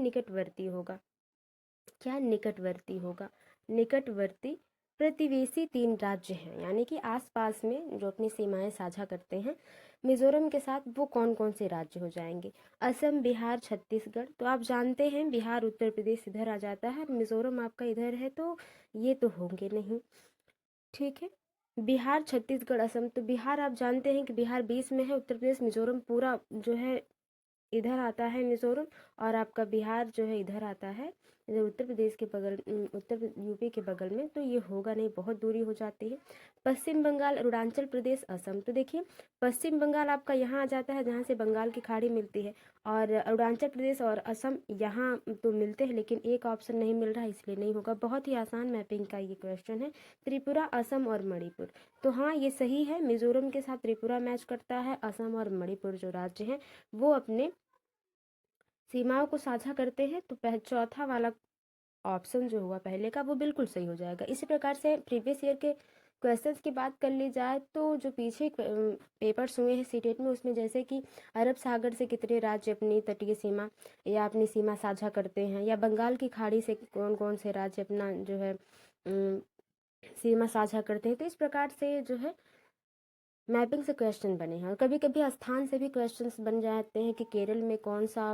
निकटवर्ती होगा? क्या निकटवर्ती होगा? निकटवर्ती प्रतिवेशी 3 राज्य हैं, यानी कि आसपास में जो अपनी सीमाएं साझा करते हैं मिजोरम के साथ, वो कौन कौन से राज्य हो जाएंगे? असम, बिहार, छत्तीसगढ़। तो आप जानते हैं बिहार उत्तर प्रदेश इधर आ जाता है, मिजोरम आपका इधर है, तो ये तो होंगे नहीं। ठीक है, बिहार, छत्तीसगढ़, असम। तो बिहार आप जानते हैं कि बिहार 20 में है, उत्तर प्रदेश मिजोरम पूरा जो है इधर आता है मिजोरम, और आपका बिहार जो है इधर आता है, इधर उत्तर प्रदेश के बगल, यूपी के बगल में, तो ये होगा नहीं, बहुत दूरी हो जाती है। पश्चिम बंगाल, अरुणाचल प्रदेश, असम। तो देखिए पश्चिम बंगाल आपका यहाँ आ जाता है जहाँ से बंगाल की खाड़ी मिलती है, और अरुणाचल प्रदेश और असम यहाँ तो मिलते हैं, लेकिन एक ऑप्शन नहीं मिल रहा है, इसलिए नहीं होगा। बहुत ही आसान मैपिंग का ये क्वेश्चन है। त्रिपुरा, असम और मणिपुर। तो हाँ ये सही है, मिजोरम के साथ त्रिपुरा मैच करता है, असम और मणिपुर जो राज्य हैं वो अपने सीमाओं को साझा करते हैं। तो चौथा वाला ऑप्शन जो हुआ पहले का वो बिल्कुल सही हो जाएगा। इसी प्रकार से प्रीवियस ईयर के क्वेश्चंस की बात कर ली जाए तो जो पीछे पेपर्स हुए हैं सीटेट में, उसमें जैसे कि अरब सागर से कितने राज्य अपनी तटीय सीमा या अपनी सीमा साझा करते हैं, या बंगाल की खाड़ी से कौन कौन से राज्य अपना जो है सीमा साझा करते हैं, तो इस प्रकार से जो है मैपिंग से क्वेश्चन बने हैं। और कभी कभी स्थान से भी क्वेश्चंस बन जाते हैं कि केरल में कौन सा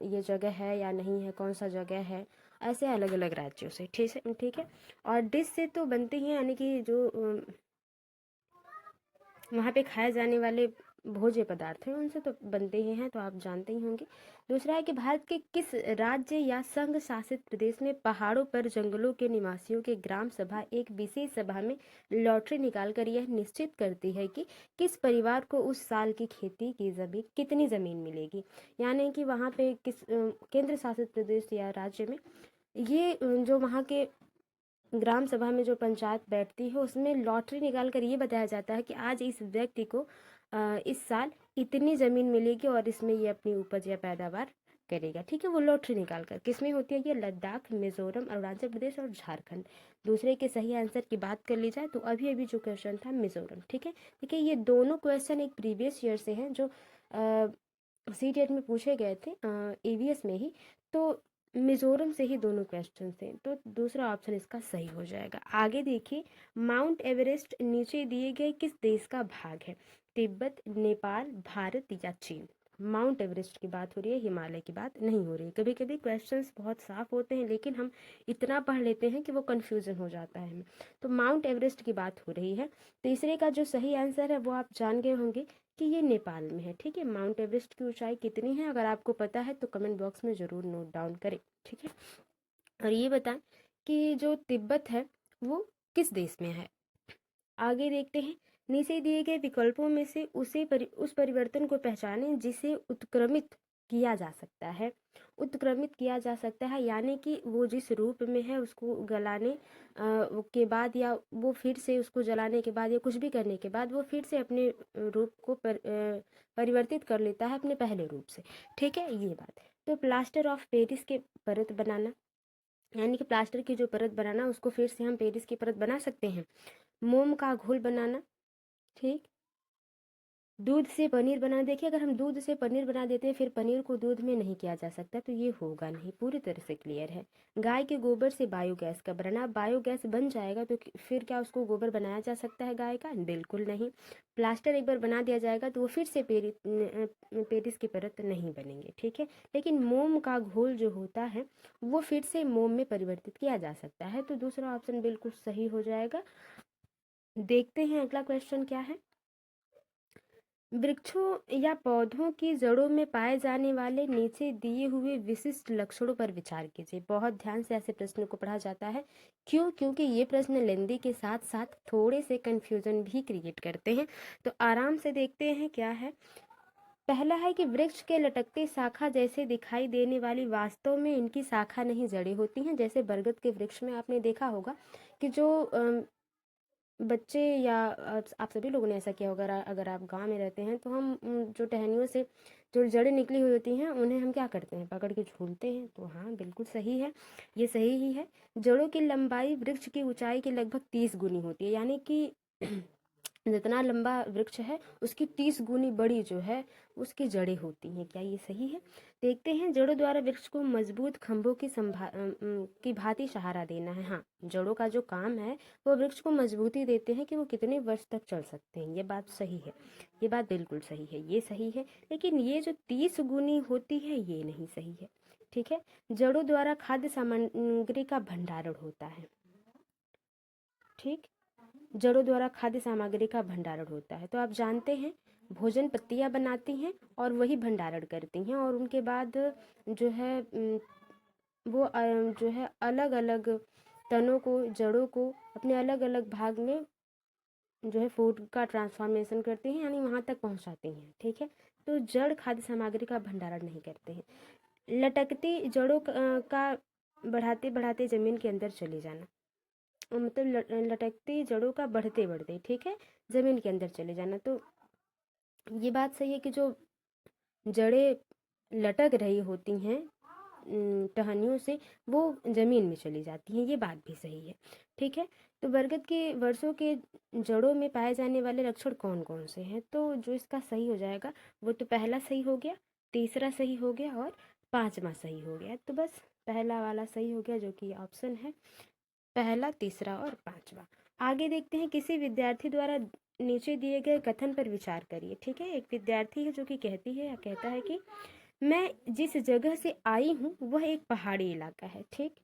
ये जगह है या नहीं है, कौन सा जगह है, ऐसे अलग अलग राज्यों से। ठीक है। और डिश से तो बनते ही हैं, यानी कि जो वहाँ पे खाए जाने वाले भोज्य पदार्थ हैं उनसे तो बनते ही हैं, तो आप जानते ही होंगे। दूसरा है कि भारत के किस राज्य या संघ शासित प्रदेश में पहाड़ों पर जंगलों के निवासियों के ग्राम सभा एक विशेष सभा में लॉटरी निकालकर यह निश्चित करती है कि किस परिवार को उस साल की खेती की जमीन कितनी जमीन मिलेगी। यानी कि वहाँ पे किस केंद्र शासित प्रदेश या राज्य में ये जो वहाँ के ग्राम सभा में जो पंचायत बैठती है उसमें लॉटरी निकाल कर ये बताया जाता है कि आज इस व्यक्ति को इस साल इतनी ज़मीन मिलेगी और इसमें ये अपनी उपज या पैदावार करेगा। ठीक है, वो लॉटरी निकाल कर किसमें होती है? ये लद्दाख, मिजोरम, अरुणाचल प्रदेश और झारखंड। दूसरे के सही आंसर की बात कर ली जाए तो अभी अभी जो क्वेश्चन था मिजोरम। ठीक है, देखिए ये दोनों क्वेश्चन एक प्रीवियस ईयर से हैं जो सीटेट में पूछे गए थे ईवीएस में ही, तो मिजोरम से ही दोनों क्वेश्चन थे, तो दूसरा ऑप्शन इसका सही हो जाएगा। आगे देखिए, माउंट एवरेस्ट नीचे दिए गए किस देश का भाग है? तिब्बत, नेपाल, भारत या चीन? माउंट एवरेस्ट की बात हो रही है, हिमालय की बात नहीं हो रही है। कभी कभी क्वेश्चंस बहुत साफ होते हैं लेकिन हम इतना पढ़ लेते हैं कि वो कन्फ्यूजन हो जाता है हमें। तो माउंट एवरेस्ट की बात हो रही है। तीसरे का जो सही आंसर है वो आप जान गए होंगे कि ये नेपाल में है। ठीक है, माउंट एवरेस्ट की ऊंचाई कितनी है अगर आपको पता है तो कमेंट बॉक्स में ज़रूर नोट डाउन करें। ठीक है, और ये बताएं कि जो तिब्बत है वो किस देश में है। आगे देखते हैं, नीचे दिए गए विकल्पों में से उस परिवर्तन को पहचानें जिसे उत्क्रमित किया जा सकता है। उत्क्रमित किया जा सकता है यानी कि वो जिस रूप में है उसको गलाने के बाद, या वो फिर से उसको जलाने के बाद, या कुछ भी करने के बाद वो फिर से अपने रूप को परिवर्तित कर लेता है अपने पहले रूप से। ठीक है, ये बात। तो प्लास्टर ऑफ पेरिस के परत बनाना, यानी कि प्लास्टर की जो परत बनाना उसको फिर से हम पेरिस की परत बना सकते हैं। मोम का घोल बनाना, ठीक। दूध से पनीर बना, देखिए अगर हम दूध से पनीर बना देते हैं फिर पनीर को दूध में नहीं किया जा सकता, तो ये होगा नहीं, पूरी तरह से क्लियर है। गाय के गोबर से बायोगैस का बनाना, बायोगैस बन जाएगा तो फिर क्या उसको गोबर बनाया जा सकता है गाय का? बिल्कुल नहीं। प्लास्टर एक बार बना दिया जाएगा तो वो फिर से पेरिस की परत नहीं बनेंगे। ठीक है, लेकिन मोम का घोल जो होता है वो फिर से मोम में परिवर्तित किया जा सकता है, तो दूसरा ऑप्शन बिल्कुल सही हो जाएगा। देखते हैं अगला क्वेश्चन क्या है। वृक्षों या पौधों की जड़ों में पाए जाने वाले नीचे दिए हुए विशिष्ट लक्षणों पर विचार कीजिए। बहुत ध्यान से ऐसे प्रश्नों को पढ़ा जाता है। क्यों? क्योंकि ये प्रश्न लेंदी के साथ साथ थोड़े से कंफ्यूजन भी क्रिएट करते हैं। तो आराम से देखते हैं क्या है। पहला है कि वृक्ष के लटकते शाखा जैसे दिखाई देने वाली वास्तव में इनकी शाखा नहीं जड़ें होती हैं। जैसे बरगद के वृक्ष में आपने देखा होगा कि जो बच्चे या आप सभी लोगों ने ऐसा किया होगा, अगर आप गांव में रहते हैं तो हम जो टहनियों से जो जड़ें निकली हुई होती हैं उन्हें हम क्या करते हैं? पकड़ के झूलते हैं। तो हाँ बिल्कुल सही है, ये सही ही है। जड़ों की लंबाई वृक्ष की ऊंचाई के लगभग 30 गुनी होती है, यानी कि जितना लंबा वृक्ष है उसकी 30 गुनी बड़ी जो है उसकी जड़ें होती हैं। क्या ये सही है? देखते हैं, जड़ों द्वारा वृक्ष को मजबूत खंभों की भांति सहारा देना है। हाँ, जड़ों का जो काम है वो वृक्ष को मजबूती देते हैं कि वो कितने वर्ष तक चल सकते हैं। ये बात सही है, ये बात बिल्कुल सही है, ये सही है। लेकिन ये जो 30 गुनी होती है ये नहीं सही है। ठीक है, जड़ों द्वारा खाद्य सामग्री का भंडारण होता है। ठीक, जड़ों द्वारा खाद्य सामग्री का भंडारण होता है। तो आप जानते हैं, भोजन पत्तियां बनाती हैं और वही भंडारण करती हैं, और उनके बाद जो है वो जो है अलग अलग तनों को, जड़ों को अपने अलग अलग भाग में जो है फूड का ट्रांसफॉर्मेशन करती हैं, यानी वहाँ तक पहुँचाती हैं। ठीक है, तो जड़ खाद्य सामग्री का भंडारण नहीं करते हैं। लटकती जड़ों का बढ़ाते बढ़ाते जमीन के अंदर चले जाना, मतलब लटकती जड़ों का बढ़ते बढ़ते, ठीक है, जमीन के अंदर चले जाना। तो ये बात सही है कि जो जड़ें लटक रही होती हैं टहनियों से, वो जमीन में चली जाती हैं, ये बात भी सही है। ठीक है, तो बरगद के वर्षों के जड़ों में पाए जाने वाले लक्षण कौन कौन से हैं? तो जो इसका सही हो जाएगा वो तो पहला सही हो गया, तीसरा सही हो गया और पांचवा सही हो गया। तो बस पहला वाला सही हो गया जो कि ऑप्शन है पहला, तीसरा और पांचवा। आगे देखते हैं, किसी विद्यार्थी द्वारा नीचे दिए गए कथन पर विचार करिए। ठीक है, एक विद्यार्थी है जो कि कहती है या कहता है कि मैं जिस जगह से आई हूँ वह एक पहाड़ी इलाका है। ठीक,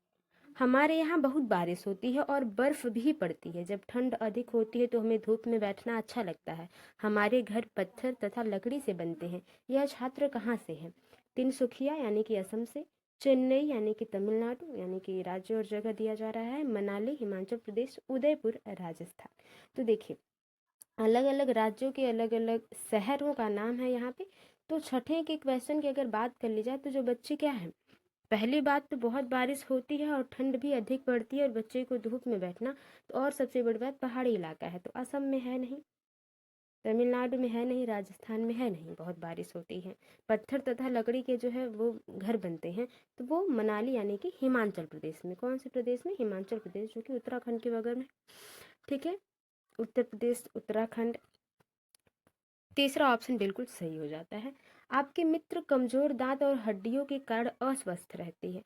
हमारे यहाँ बहुत बारिश होती है और बर्फ भी पड़ती है। जब ठंड अधिक होती है तो हमें धूप में बैठना अच्छा लगता है। हमारे घर पत्थर तथा लकड़ी से बनते हैं। यह छात्र कहाँ से है? तिनसुकिया यानी कि असम से, चेन्नई यानी कि तमिलनाडु, यानी कि राज्य और जगह दिया जा रहा है, मनाली हिमाचल प्रदेश, उदयपुर राजस्थान। तो देखिए, अलग अलग राज्यों के अलग अलग शहरों का नाम है यहाँ पे। तो छठे के क्वेश्चन की अगर बात कर ली जाए तो जो बच्चे क्या है, पहली बात तो बहुत बारिश होती है और ठंड भी अधिक पड़ती है और बच्चे को धूप में बैठना, तो और सबसे बड़ी बात पहाड़ी इलाका है, तो असम में है नहीं, तमिलनाडु में है नहीं, राजस्थान में है नहीं, बहुत बारिश होती है। पत्थर तथा लकड़ी के जो है वो घर बनते हैं, तो वो मनाली यानी कि हिमाचल प्रदेश में। कौन से प्रदेश में? हिमाचल प्रदेश, जो कि उत्तराखंड के बगल में। ठीक है, उत्तर प्रदेश, उत्तराखंड। तीसरा ऑप्शन बिल्कुल सही हो जाता है। आपके मित्र कमजोर दांत और हड्डियों के कारण अस्वस्थ रहते हैं,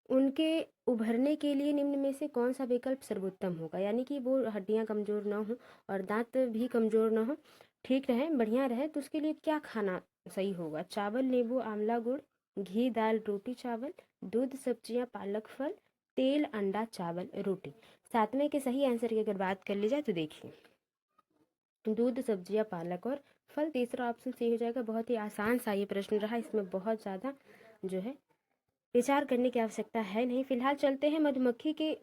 उनके उभरने के लिए निम्न में से कौन सा विकल्प सर्वोत्तम होगा? यानी कि वो हड्डियां कमजोर ना हो और दांत भी कमजोर ना हो, ठीक रहे, बढ़िया रहे, तो उसके लिए क्या खाना सही होगा? चावल, नींबू, आंवला, गुड़, घी, दाल, रोटी, चावल, दूध, सब्जियां, पालक, फल, तेल, अंडा, चावल, रोटी। सातवें के सही आंसर की अगर बात कर ली जाए तो देखिए, दूध, सब्जियां, पालक और फल, तीसरा ऑप्शन सही हो जाएगा। बहुत ही आसान सा ये प्रश्न रहा, इसमें बहुत ज़्यादा जो है विचार करने की आवश्यकता है नहीं। फिलहाल चलते हैं मधुमक्खी के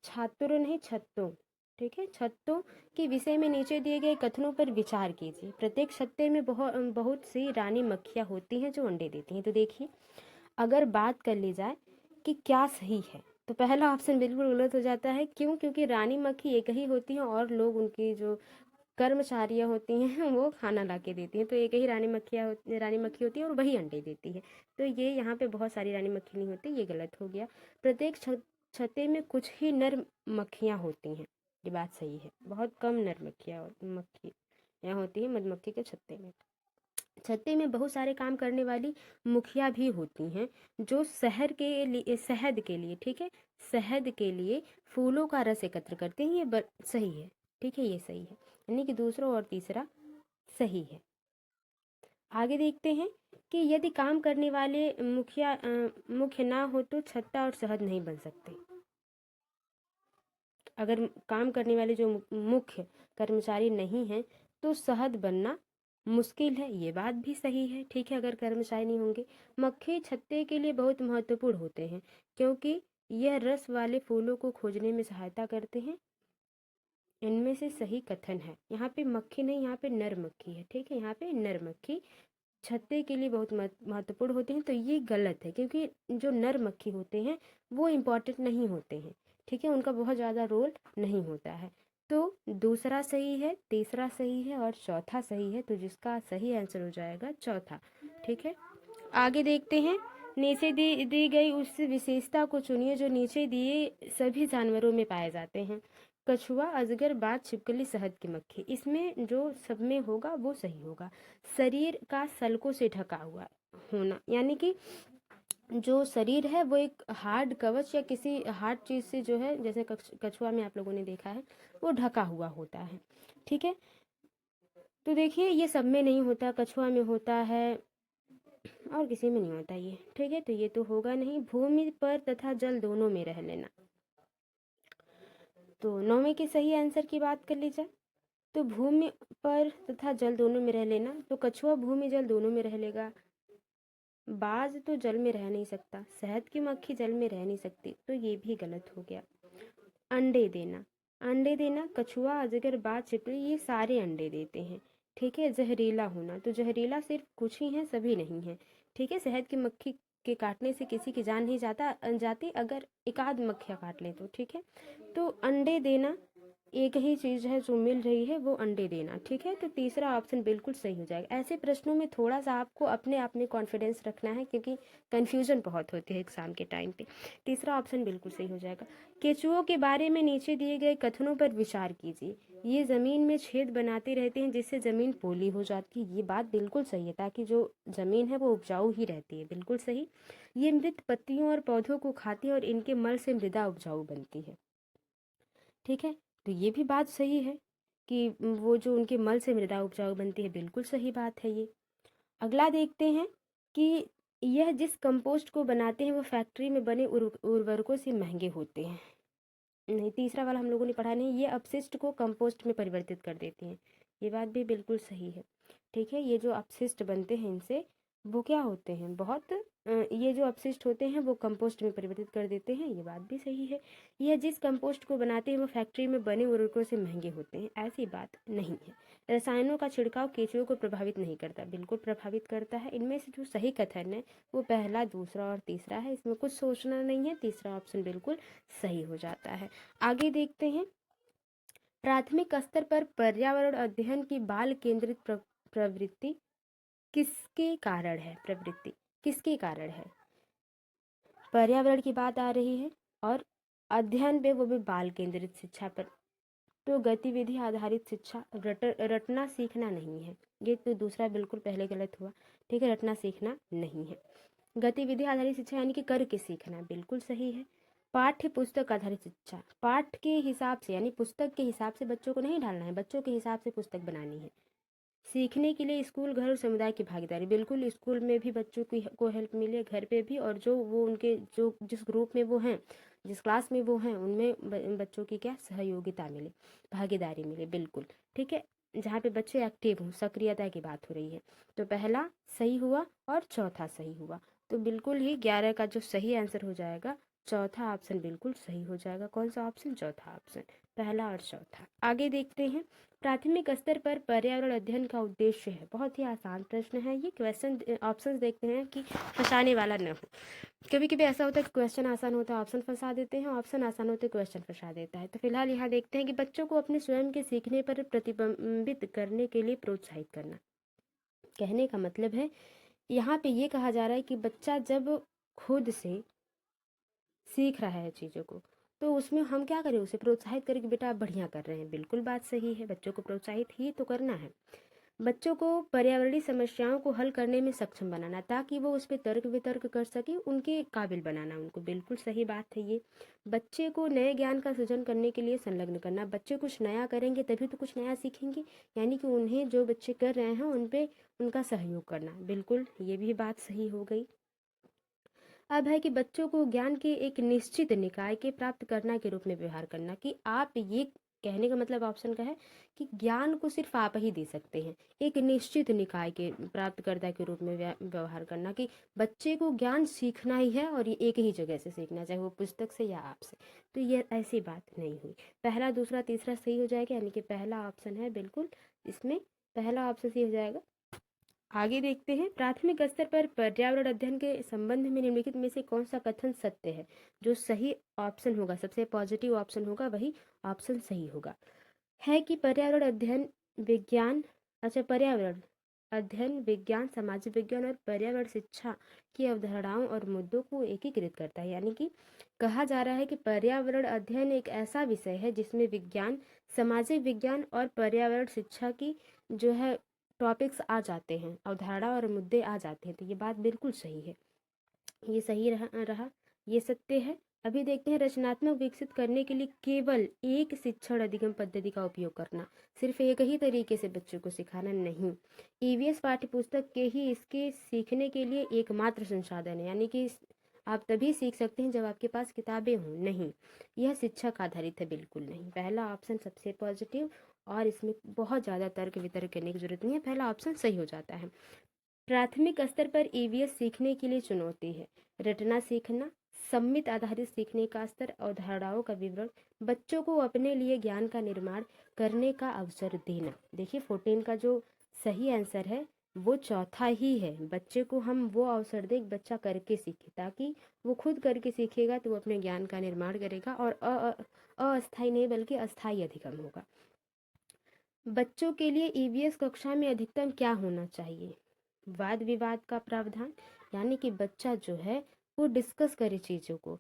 छात्रों नहीं छत्तों, ठीक है, छत्तों के विषय में नीचे दिए गए कथनों पर विचार कीजिए। प्रत्येक छत्ते में बहुत बहुत सी रानी मक्खियाँ होती हैं जो अंडे देती हैं। तो देखिए, अगर बात कर ली जाए कि क्या सही है, तो पहला ऑप्शन बिल्कुल गलत हो जाता है। क्यों? क्योंकि रानी मक्खी एक ही होती है और लोग, उनकी जो कर्मचारियाँ होती हैं वो खाना ला के देती हैं, तो एक ही रानी मक्खी होती है और वही अंडे देती है। तो ये यहाँ पे बहुत सारी रानी मक्खी नहीं होती, ये गलत हो गया। प्रत्येक छत्ते में कुछ ही नर मक्खियाँ होती हैं, ये बात सही है। बहुत कम नर मक्खियाँ होती हैं मधुमक्खी के छत्ते में। छत्ते में बहुत सारे काम करने वाली मुखिया भी होती हैं जो शहद के लिए, ठीक है, शहद के लिए फूलों का रस एकत्र करते हैं। ये सही है, ठीक है, ये सही है, यानी कि दूसरा और तीसरा सही है। आगे देखते हैं कि यदि काम करने वाले मुख्य ना हो तो छत्ता और शहद नहीं बन सकते। अगर काम करने वाले जो मुख्य कर्मचारी नहीं हैं तो शहद बनना मुश्किल है, ये बात भी सही है। ठीक है, अगर कर्मचारी नहीं होंगे। मक्खी छत्ते के लिए बहुत महत्वपूर्ण होते हैं क्योंकि यह रस वाले फूलों को खोजने में सहायता करते हैं। इनमें से सही कथन है, यहाँ पे मक्खी नहीं, यहाँ पे नर मक्खी है। ठीक है, यहाँ पे नर मक्खी छत्ते के लिए बहुत महत्वपूर्ण होते हैं, तो ये गलत है क्योंकि जो नर मक्खी होते हैं वो इम्पॉर्टेंट नहीं होते हैं। ठीक है, उनका बहुत ज़्यादा रोल नहीं होता है। तो दूसरा सही है, तीसरा सही है और चौथा सही है, तो जिसका सही आंसर हो जाएगा चौथा। ठीक है, आगे देखते हैं। नीचे दी गई उस विशेषता को चुनिए जो नीचे दिए सभी जानवरों में पाए जाते हैं। कछुआ, अजगर, बाज, छिपकली, शहद की मक्खी। इसमें जो सब में होगा वो सही होगा। शरीर का सल्कों से ढका हुआ होना, यानी कि जो शरीर है वो एक हार्ड कवच या किसी हार्ड चीज से जो है, जैसे कछुआ में आप लोगों ने देखा है, वो ढका हुआ होता है। ठीक है, तो देखिए ये सब में नहीं होता, कछुआ में होता है और किसी में नहीं होता ये। ठीक है, तो ये तो होगा नहीं। भूमि पर तथा जल दोनों में रह लेना, तो 9वें के सही आंसर की बात कर ली जाए तो भूमि पर तथा जल दोनों में रह लेना, तो कछुआ भूमि जल दोनों में रह लेगा। बाज तो जल में रह नहीं सकता, शहद की मक्खी जल में रह नहीं सकती, तो ये भी गलत हो गया। अंडे देना, अंडे देना, कछुआ, अजगर, बाज, छिपकली ये सारे अंडे देते हैं। ठीक है, जहरीला होना, तो जहरीला सिर्फ कुछ ही हैं, सभी नहीं है। ठीक है, शहद की मक्खी के काटने से किसी की जान नहीं जाती, अगर एक आध मक्खियाँ काट ले तो। ठीक है, तो अंडे देना एक ही चीज है जो मिल रही है, वो अंडे देना। ठीक है, तो तीसरा ऑप्शन बिल्कुल सही हो जाएगा। ऐसे प्रश्नों में थोड़ा सा आपको अपने आप में कॉन्फिडेंस रखना है, क्योंकि कंफ्यूजन बहुत होती है एग्जाम के टाइम पे। तीसरा ऑप्शन बिल्कुल सही हो जाएगा। केचुओं के बारे में नीचे दिए गए कथनों पर विचार कीजिए। ये जमीन में छेद बनाते रहते हैं जिससे जमीन पोली हो जाती है, ये बात बिल्कुल सही है, ताकि जो जमीन है वो उपजाऊ ही रहती है, बिल्कुल सही। ये मृत पत्तियों और पौधों को खाती है और इनके मल से मृदा उपजाऊ बनती है। ठीक है, तो ये भी बात सही है कि वो जो उनके मल से मृदा उपजाऊ बनती है, बिल्कुल सही बात है ये। अगला देखते हैं कि यह जिस कंपोस्ट को बनाते हैं वो फैक्ट्री में बने उर्वरकों से महंगे होते हैं। नहीं, तीसरा वाला हम लोगों ने पढ़ा नहीं। ये अपशिष्ट को कंपोस्ट में परिवर्तित कर देते हैं, ये बात भी बिल्कुल सही है। ठीक है, ये जो अपशिष्ट बनते हैं इनसे वो क्या होते हैं, बहुत ये जो अपशिष्ट होते हैं वो कंपोस्ट में परिवर्तित कर देते हैं, ये बात भी सही है। यह जिस कंपोस्ट को बनाते हैं वो फैक्ट्री में बने उर्वरकों से महंगे होते हैं, ऐसी बात नहीं है। रसायनों का छिड़काव केंचुओं को प्रभावित नहीं करता, बिल्कुल प्रभावित करता है। इनमें से जो सही कथन है वो पहला, दूसरा और तीसरा है, इसमें कुछ सोचना नहीं है, तीसरा ऑप्शन बिल्कुल सही हो जाता है। आगे देखते हैं, प्राथमिक स्तर पर पर्यावरण अध्ययन की बाल केंद्रित प्रवृत्ति किसके कारण है? प्रवृत्ति किसके कारण है? पर्यावरण की बात आ रही है और अध्ययन पे, वो भी बाल केंद्रित शिक्षा पर, तो गतिविधि आधारित शिक्षा, रटना सीखना नहीं है, ये तो दूसरा बिल्कुल पहले गलत हुआ। ठीक है, रटना सीखना नहीं है। गतिविधि आधारित शिक्षा यानी कि करके सीखना, बिल्कुल सही है। पाठ्य पुस्तक आधारित शिक्षा, पाठ के हिसाब से यानी पुस्तक के हिसाब से बच्चों को नहीं ढालना है, बच्चों के हिसाब से पुस्तक बनानी है। सीखने के लिए स्कूल, घर और समुदाय की भागीदारी, बिल्कुल स्कूल में भी बच्चों की को हेल्प मिले, घर पे भी, और जो वो उनके जो जिस ग्रुप में वो हैं, जिस क्लास में वो हैं, उनमें बच्चों की क्या सहयोगिता मिले, भागीदारी मिले, बिल्कुल। ठीक है, जहाँ पे बच्चे एक्टिव हों, सक्रियता की बात हो रही है, तो पहला सही हुआ और चौथा सही हुआ, तो बिल्कुल ही 11 का जो सही आंसर हो जाएगा, चौथा ऑप्शन बिल्कुल सही हो जाएगा। कौन सा ऑप्शन? चौथा ऑप्शन, पहला और चौथा। आगे देखते हैं, प्राथमिक स्तर पर पर्यावरण अध्ययन का उद्देश्य है। बहुत ही आसान प्रश्न है ये, क्वेश्चन ऑप्शंस देखते हैं कि फंसाने वाला न हो। कभी कभी ऐसा होता है कि क्वेश्चन आसान होता है ऑप्शन फंसा देते हैं, ऑप्शन आसान होते क्वेश्चन फंसा देता है। तो फिलहाल यहाँ देखते हैं कि बच्चों को अपने स्वयं के सीखने पर प्रतिबिंबित करने के लिए प्रोत्साहित करना। कहने का मतलब है, यहाँ पे ये कहा जा रहा है कि बच्चा जब खुद से सीख रहा है चीज़ों को, तो उसमें हम क्या करें, उसे प्रोत्साहित करें कि बेटा आप बढ़िया कर रहे हैं, बिल्कुल बात सही है, बच्चों को प्रोत्साहित ही तो करना है। बच्चों को पर्यावरणीय समस्याओं को हल करने में सक्षम बनाना, ताकि वो उस पर तर्क वितर्क कर सके, उनके काबिल बनाना उनको, बिल्कुल सही बात है ये। बच्चे को नए ज्ञान का सृजन करने के लिए संलग्न करना, बच्चे कुछ नया करेंगे तभी तो कुछ नया सीखेंगे, यानी कि उन्हें जो बच्चे कर रहे हैं उन पे उनका सहयोग करना, बिल्कुल ये भी बात सही हो गई। अब है कि बच्चों को ज्ञान के एक निश्चित निकाय के प्राप्त करना के रूप में व्यवहार करना, कि आप ये कहने का मतलब ऑप्शन का है कि ज्ञान को सिर्फ आप ही दे सकते हैं, एक निश्चित निकाय के प्राप्तकर्ता के रूप में व्यवहार करना, कि बच्चे को ज्ञान सीखना ही है और ये एक ही जगह से सीखना, चाहे वो पुस्तक से या आपसे, तो ये ऐसी बात नहीं हुई। पहला, दूसरा, तीसरा सही हो जाएगा, यानी कि पहला ऑप्शन है बिल्कुल, इसमें पहला ऑप्शन सही हो जाएगा। आगे देखते हैं, प्राथमिक स्तर पर पर्यावरण अध्ययन के संबंध में निम्नलिखित में से कौन सा कथन सत्य है? जो सही ऑप्शन होगा, सबसे पॉजिटिव ऑप्शन होगा, वही ऑप्शन सही होगा। है कि पर्यावरण अध्ययन विज्ञान, अच्छा पर्यावरण अध्ययन, विज्ञान, सामाजिक विज्ञान और पर्यावरण शिक्षा की अवधारणाओं और मुद्दों को एकीकृत करता है। यानी कि कहा जा रहा है कि पर्यावरण अध्ययन एक ऐसा विषय है जिसमें विज्ञान, सामाजिक विज्ञान और पर्यावरण शिक्षा की जो है टॉपिक्स आ जाते हैं, अवधारणा और मुद्दे आ जाते हैं। तो ये बात बिल्कुल सही है, ये सही रहा, ये सत्य है। अभी देखते हैं, रचनात्मक विकसित करने के लिए केवल एक शिक्षण अधिगम पद्धति का उपयोग करना, सिर्फ एक ही तरीके से बच्चों को सिखाना नहीं। ईवीएस पाठ्यपुस्तक के ही इसके सीखने के लिए एकमात्र संसाधन है। यानी कि आप तभी सीख सकते हैं जब आपके पास किताबें हों, नहीं यह शिक्षक आधारित है, बिल्कुल नहीं। पहला ऑप्शन सबसे पॉजिटिव, और इसमें बहुत ज़्यादा तर्क वितर्क करने की जरूरत नहीं है, पहला ऑप्शन सही हो जाता है। प्राथमिक स्तर पर ईवीएस सीखने के लिए चुनौती है। रटना सीखना, सम्मित आधारित सीखने का स्तर, अवधारणाओं का विवरण, बच्चों को अपने लिए ज्ञान का निर्माण करने का अवसर देना। देखिए 14 का जो सही आंसर है वो चौथा ही है। बच्चे को हम वो अवसर दें, बच्चा करके सीखे, ताकि वो खुद करके सीखेगा तो वो अपने ज्ञान का निर्माण करेगा और अस्थायी नहीं बल्कि अस्थायी अधिगम होगा। बच्चों के लिए ईवीएस कक्षा में अधिकतम क्या होना चाहिए? वाद विवाद का प्रावधान, यानी कि बच्चा जो है वो डिस्कस करे चीज़ों को,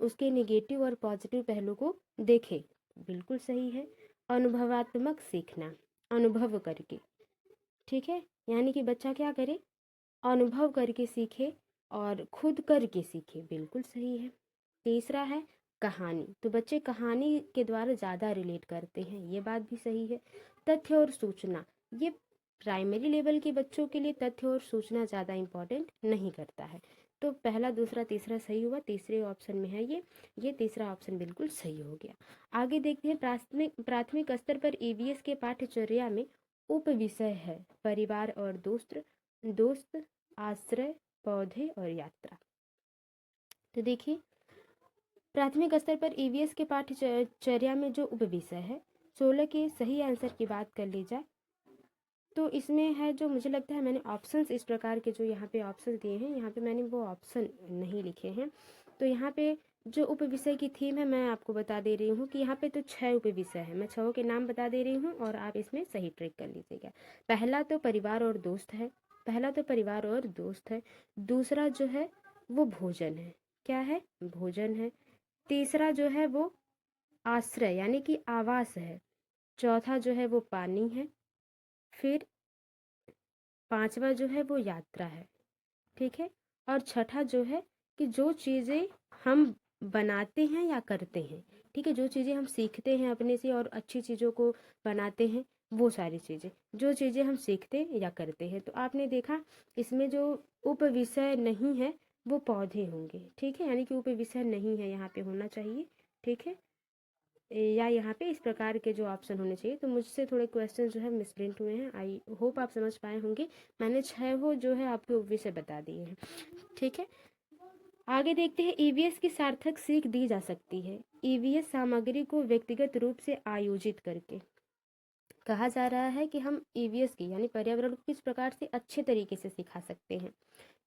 उसके नेगेटिव और पॉजिटिव पहलू को देखे, बिल्कुल सही है। अनुभवात्मक सीखना, अनुभव करके, ठीक है, यानी कि बच्चा क्या करे, अनुभव करके सीखे और खुद करके सीखे, बिल्कुल सही है। तीसरा है कहानी, तो बच्चे कहानी के द्वारा ज़्यादा रिलेट करते हैं, ये बात भी सही है। तथ्य और सूचना, ये प्राइमरी लेवल के बच्चों के लिए तथ्य और सूचना ज़्यादा इम्पोर्टेंट नहीं करता है। तो पहला, दूसरा, तीसरा सही हुआ, तीसरे ऑप्शन में है ये तीसरा ऑप्शन बिल्कुल सही हो गया। आगे देखते हैं, प्राथमिक स्तर पर ईवीएस के पाठ्यचर्या में उप विषय है परिवार और दोस्त, आश्रय, पौधे और यात्रा। तो देखिए प्राथमिक स्तर पर ईवीएस के पाठ्यचर्या में जो उप विषय है, 16 के सही आंसर की बात कर ली जाए तो इसमें है, जो मुझे लगता है मैंने ऑप्शंस इस प्रकार के जो यहाँ पे ऑप्शन दिए हैं, यहाँ पे मैंने वो ऑप्शन नहीं लिखे हैं। तो यहाँ पे जो उप विषय की थीम है मैं आपको बता दे रही हूँ कि यहाँ पे तो 6 उप विषय है, मैं 6 के नाम बता दे रही हूँ और आप इसमें सही ट्रिक कर लीजिएगा। पहला तो परिवार और दोस्त है, दूसरा जो है वो भोजन है, क्या है, भोजन है। तीसरा जो है वो आश्रय यानी कि आवास है। चौथा जो है वो पानी है। फिर पांचवा जो है वो यात्रा है, ठीक है। और छठा जो है कि जो चीज़ें हम बनाते हैं या करते हैं, ठीक है, जो चीज़ें हम सीखते हैं अपने से और अच्छी चीज़ों को बनाते हैं, वो सारी चीज़ें, जो चीज़ें हम सीखते या करते हैं। तो आपने देखा इसमें जो उप विषय नहीं है वो पौधे होंगे, ठीक है, यानी कि उप विषय नहीं है यहाँ पे होना चाहिए, ठीक है, या यहाँ पे इस प्रकार के जो ऑप्शन होने चाहिए। तो मुझसे थोड़े क्वेश्चन जो है मिसप्रिंट हुए हैं, आई होप आप समझ पाए होंगे। मैंने 6 वो जो है आपके विषय बता दिए हैं, ठीक है। आगे देखते हैं, ईवीएस की सार्थक सीख दी जा सकती है ईवीएस सामग्री को व्यक्तिगत रूप से आयोजित करके। कहा जा रहा है कि हम ईवीएस की यानी पर्यावरण को किस प्रकार से अच्छे तरीके से सिखा सकते हैं,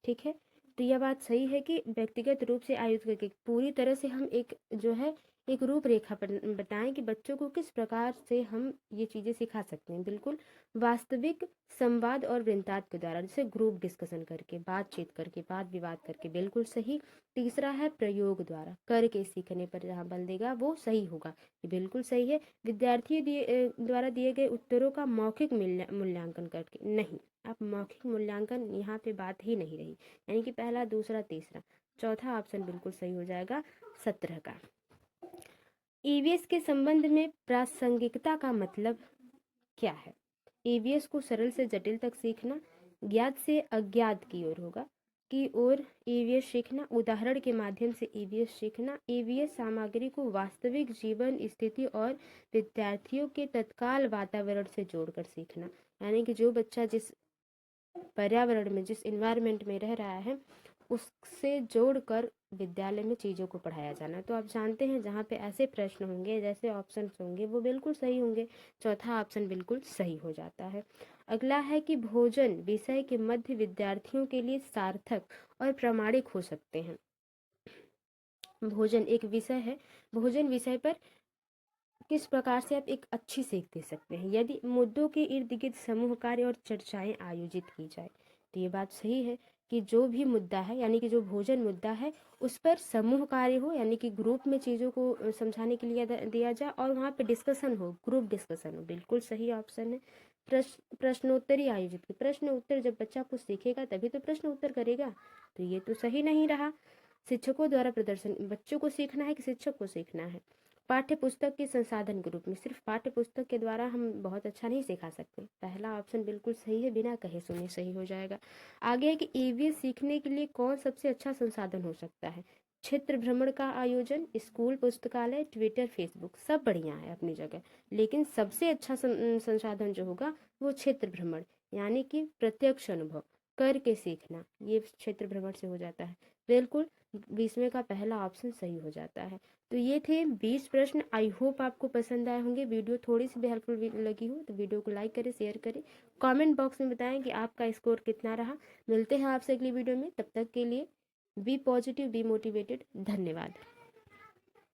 ठीक है। तो यह बात सही है कि व्यक्तिगत रूप से आयोजित करके पूरी तरह से हम एक जो है एक रूपरेखा बताएं कि बच्चों को किस प्रकार से हम ये चीज़ें सिखा सकते हैं। बिल्कुल वास्तविक संवाद और वृत्तांत के द्वारा, जैसे ग्रुप डिस्कशन करके, बातचीत करके, वाद विवाद करके, बिल्कुल सही। तीसरा है प्रयोग द्वारा, करके सीखने पर जहाँ बल देगा वो सही होगा, ये बिल्कुल सही है। विद्यार्थियों द्वारा दिए गए उत्तरों का मौखिक मूल्यांकन करके, नहीं, आप मौखिक मूल्यांकन यहाँ पे बात ही नहीं रही, यानी कि पहला, दूसरा, तीसरा, चौथा ऑप्शन बिल्कुल सही हो जाएगा 17 का। ईवीएस के संबंध में प्रासंगिकता का मतलब क्या है? ईवीएस को सरल से जटिल तक सीखना, ज्ञात से अज्ञात की ओर होगा की ओर ईवीएस सीखना, उदाहरण के माध्यम से ईवीएस सीखना, ईवीएस सामग्री को वास्तविक जीवन स्थिति और विद्यार्थियों के तत्काल वातावरण से जोड़कर सीखना, यानी कि जो बच्चा जिस पर्यावरण में, जिस इन्वायरमेंट में रह रहा है उससे जोड़कर विद्यालय में चीज़ों को पढ़ाया जाना। तो आप जानते हैं जहाँ पे ऐसे प्रश्न होंगे, जैसे ऑप्शन होंगे, वो बिल्कुल सही होंगे, चौथा ऑप्शन बिल्कुल सही हो जाता है। अगला है कि भोजन विषय के मध्य विद्यार्थियों के लिए सार्थक और प्रामाणिक हो सकते हैं। भोजन एक विषय है, भोजन विषय पर किस प्रकार से आप एक अच्छी सीख दे सकते हैं यदि मुद्दों के इर्द गिर्द समूह कार्य और चर्चाएं आयोजित की जाए। तो ये बात सही है कि जो भी मुद्दा है यानी कि जो भोजन मुद्दा है उस पर समूह कार्य हो, यानी कि ग्रुप में चीज़ों को समझाने के लिए दिया जाए और वहाँ पे डिस्कशन हो, ग्रुप डिस्कशन हो। बिल्कुल सही ऑप्शन है। प्रश्नोत्तरी आयोजित की, प्रश्न उत्तर जब बच्चा कुछ सीखेगा तभी तो प्रश्न उत्तर करेगा, तो ये तो सही नहीं रहा। शिक्षकों द्वारा प्रदर्शन, बच्चों को सीखना है कि शिक्षक को सीखना है। पाठ्य पुस्तक के संसाधन के रूप में, सिर्फ पाठ्य पुस्तक के द्वारा हम बहुत अच्छा नहीं सिखा सकते। पहला ऑप्शन बिल्कुल सही है, बिना कहे सुने सही हो जाएगा। आगे है कि ईवीएस सीखने के लिए कौन सबसे अच्छा संसाधन हो सकता है। क्षेत्र भ्रमण का आयोजन, स्कूल पुस्तकालय, ट्विटर, फेसबुक, सब बढ़िया है अपनी जगह, लेकिन सबसे अच्छा संसाधन जो होगा वो क्षेत्र भ्रमण, यानी कि प्रत्यक्ष अनुभव करके सीखना, ये क्षेत्र भ्रमण से हो जाता है। बिल्कुल 20वें का पहला ऑप्शन सही हो जाता है। तो ये थे 20 प्रश्न। आई होप आपको पसंद आए होंगे। वीडियो थोड़ी सी भी हेल्पफुल लगी हो तो वीडियो को लाइक करें, शेयर करें, कमेंट बॉक्स में बताएं कि आपका स्कोर कितना रहा। मिलते हैं आपसे अगली वीडियो में, तब तक के लिए बी पॉजिटिव, बी मोटिवेटेड। धन्यवाद।